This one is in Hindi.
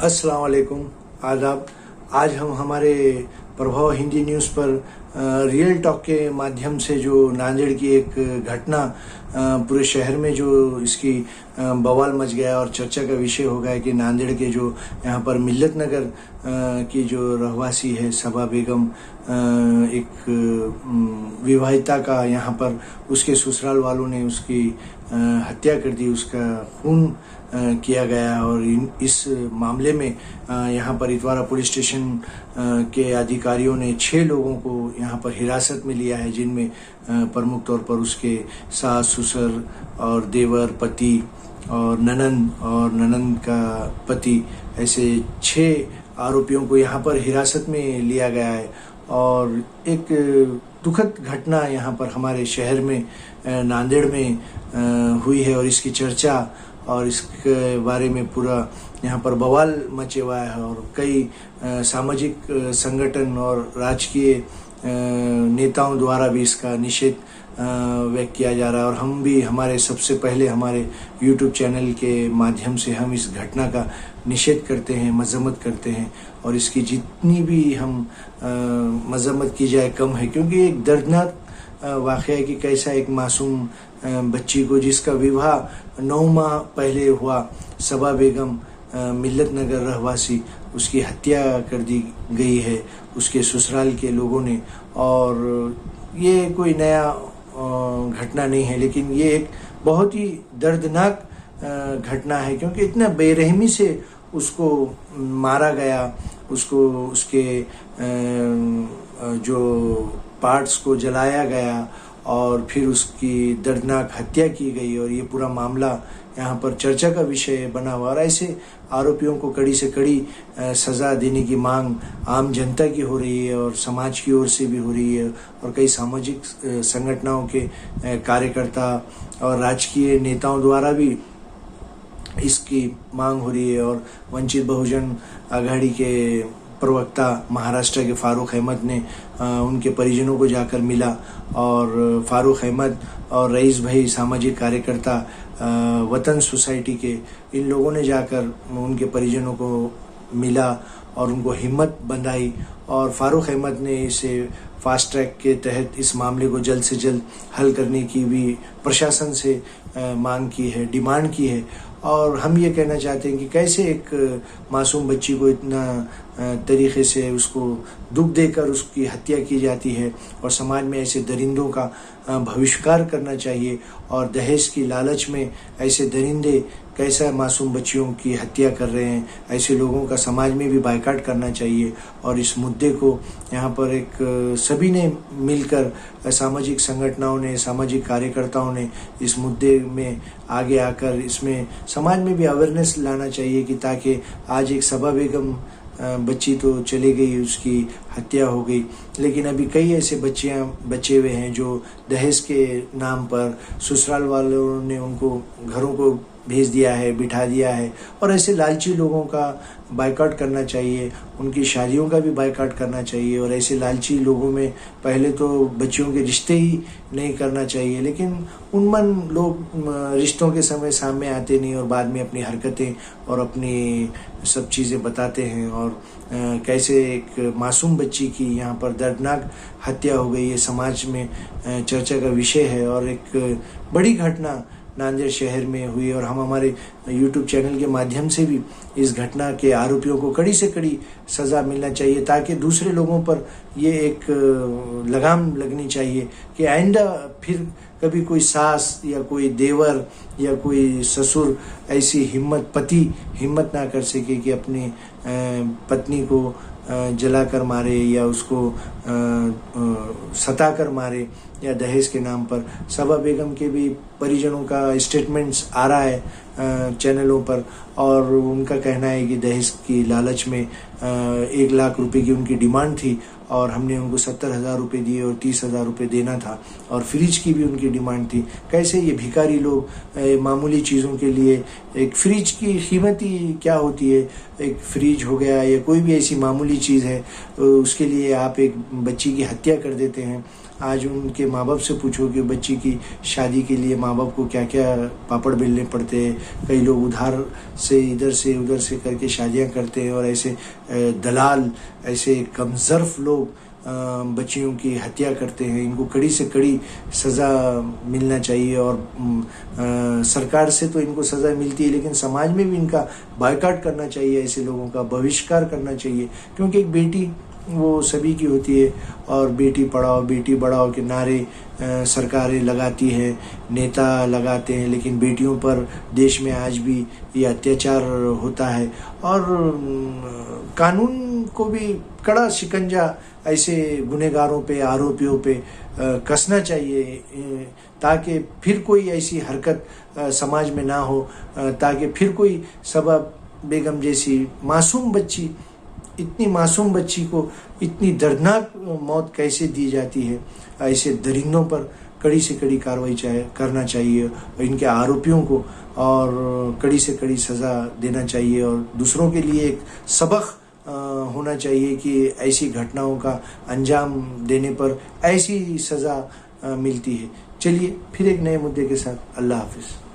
अस्सलाम वालेकुम, आदाब। आज हम हमारे प्रभाव हिंदी न्यूज़ पर रियल टॉक के माध्यम से जो नांदेड़ की एक घटना पूरे शहर में जो इसकी बवाल मच गया और चर्चा का विषय हो गया कि नांदेड़ के जो यहाँ पर मिल्लत नगर की जो रहवासी है सबा बेगम, एक विवाहिता का यहाँ पर उसके ससुराल वालों ने उसकी हत्या कर दी, उसका खून किया गया। और इस मामले में यहाँ पर इतवारा पुलिस स्टेशन के अधिकारियों ने 6 लोगों को यहाँ पर हिरासत में लिया है, जिनमें प्रमुख तौर पर उसके सास, ससुर और देवर, पति और ननंद का पति, ऐसे 6 आरोपियों को यहाँ पर हिरासत में लिया गया है। और एक दुखद घटना यहाँ पर हमारे शहर में नांदेड़ में हुई है और इसकी चर्चा और इसके बारे में पूरा यहाँ पर बवाल मचे हुआ है और कई सामाजिक संगठन और राजकीय नेताओं द्वारा भी इसका निषेध व्यक्त किया जा रहा है। और हम भी सबसे पहले हमारे YouTube चैनल के माध्यम से हम इस घटना का निषेध करते हैं, मजम्मत करते हैं, और इसकी जितनी भी हम मजम्मत की जाए कम है, क्योंकि एक दर्दनाक वाक़या है कि कैसा एक मासूम बच्ची को, जिसका विवाह 9 माह पहले हुआ, सबा बेगम मिल्लत नगर रहवासी, उसकी हत्या कर दी गई है उसके ससुराल के लोगों ने। और ये कोई नया घटना नहीं है, लेकिन ये एक बहुत ही दर्दनाक घटना है, क्योंकि इतना बेरहमी से उसको मारा गया, उसको उसके जो पार्ट्स को जलाया गया और फिर उसकी दर्दनाक हत्या की गई। और ये पूरा मामला यहाँ पर चर्चा का विषय बना हुआ। और ऐसे आरोपियों को कड़ी से कड़ी सज़ा देने की मांग आम जनता की हो रही है और समाज की ओर से भी हो रही है, और कई सामाजिक संगठनों के कार्यकर्ता और राजकीय नेताओं द्वारा भी इसकी मांग हो रही है। और वंचित बहुजन आघाड़ी के प्रवक्ता महाराष्ट्र के फारूक अहमद ने उनके परिजनों को जाकर मिला, और फारूक अहमद और रईस भाई सामाजिक कार्यकर्ता वतन सोसाइटी के, इन लोगों ने जाकर उनके परिजनों को मिला और उनको हिम्मत बंधाई। और फारूक अहमद ने इसे फास्ट ट्रैक के तहत इस मामले को जल्द से जल्द हल करने की भी प्रशासन से मांग की है, डिमांड की है। और हम ये कहना चाहते हैं कि कैसे एक मासूम बच्ची को इतना तरीके से उसको दुख देकर उसकी हत्या की जाती है, और समाज में ऐसे दरिंदों का बहिष्कार करना चाहिए। और दहेज की लालच में ऐसे दरिंदे कैसा मासूम बच्चियों की हत्या कर रहे हैं, ऐसे लोगों का समाज में भी बायकॉट करना चाहिए। और इस मुद्दे को यहाँ पर एक सभी ने मिलकर, सामाजिक संगठनों ने, सामाजिक कार्यकर्ताओं ने इस मुद्दे में आगे आकर इसमें समाज में भी अवेयरनेस लाना चाहिए, कि ताकि आज एक सबा बेगम बच्ची तो चली गई, उसकी हत्या हो गई, लेकिन अभी कई ऐसे बचे हुए हैं जो दहेज के नाम पर ससुराल वालों ने उनको घरों को भेज दिया है, बिठा दिया है। और ऐसे लालची लोगों का बायकॉट करना चाहिए, उनकी शादियों का भी बायकॉट करना चाहिए। और ऐसे लालची लोगों में पहले तो बच्चियों के रिश्ते ही नहीं करना चाहिए, लेकिन उन्मन लोग रिश्तों के समय सामने आते नहीं और बाद में अपनी हरकतें और अपनी सब चीज़ें बताते हैं। और कैसे एक मासूम बच्ची की यहाँ पर दर्दनाक हत्या हो गई है, समाज में चर्चा का विषय है। और एक बड़ी घटना नांदेड़ शहर में हुई, और हम हमारे YouTube चैनल के माध्यम से भी इस घटना के आरोपियों को कड़ी से कड़ी सज़ा मिलना चाहिए, ताकि दूसरे लोगों पर ये एक लगाम लगनी चाहिए कि आइंदा फिर कभी कोई सास या कोई देवर या कोई ससुर ऐसी पति हिम्मत ना कर सके कि अपनी पत्नी को जलाकर मारे या उसको सताकर मारे या दहेज के नाम पर। सबा बेगम के भी परिजनों का स्टेटमेंट्स आ रहा है चैनलों पर, और उनका कहना है कि दहेज की लालच में 1 लाख रुपए की उनकी डिमांड थी और हमने उनको 70,000 रुपये दिए और 30,000 रुपये देना था और फ्रिज की भी उनकी डिमांड थी। कैसे ये भिखारी लोग मामूली चीज़ों के लिए, एक फ्रिज की कीमत ही क्या होती है, एक फ्रिज हो गया या कोई भी ऐसी मामूली चीज़ है उसके लिए आप एक बच्ची की हत्या कर देते हैं। आज उनके माँ बाप से पूछो कि बच्ची की शादी के लिए माँ बाप को क्या क्या पापड़ बेलने पड़ते हैं। कई लोग उधार से इधर से उधर से करके शादियाँ करते हैं और ऐसे दलाल, ऐसे कमज़र्फ लोग बच्चियों की हत्या करते हैं। इनको कड़ी से कड़ी सज़ा मिलना चाहिए और सरकार से तो इनको सज़ा मिलती है, लेकिन समाज में भी इनका बायकॉट करना चाहिए, ऐसे लोगों का बहिष्कार करना चाहिए। क्योंकि एक बेटी वो सभी की होती है और बेटी पढ़ाओ बेटी बढ़ाओ के नारे सरकारें लगाती हैं, नेता लगाते हैं, लेकिन बेटियों पर देश में आज भी ये अत्याचार होता है। और कानून को भी कड़ा शिकंजा ऐसे गुनहगारों पे, आरोपियों पे कसना चाहिए ताकि फिर कोई ऐसी हरकत समाज में ना हो, ताकि फिर कोई सबा बेगम जैसी मासूम बच्ची, इतनी मासूम बच्ची को इतनी दर्दनाक मौत कैसे दी जाती है। ऐसे दरिंदों पर कड़ी से कड़ी कार्रवाई करना चाहिए और इनके आरोपियों को और कड़ी से कड़ी सज़ा देना चाहिए और दूसरों के लिए एक सबक होना चाहिए कि ऐसी घटनाओं का अंजाम देने पर ऐसी सज़ा मिलती है। चलिए फिर एक नए मुद्दे के साथ, अल्लाह हाफिज़।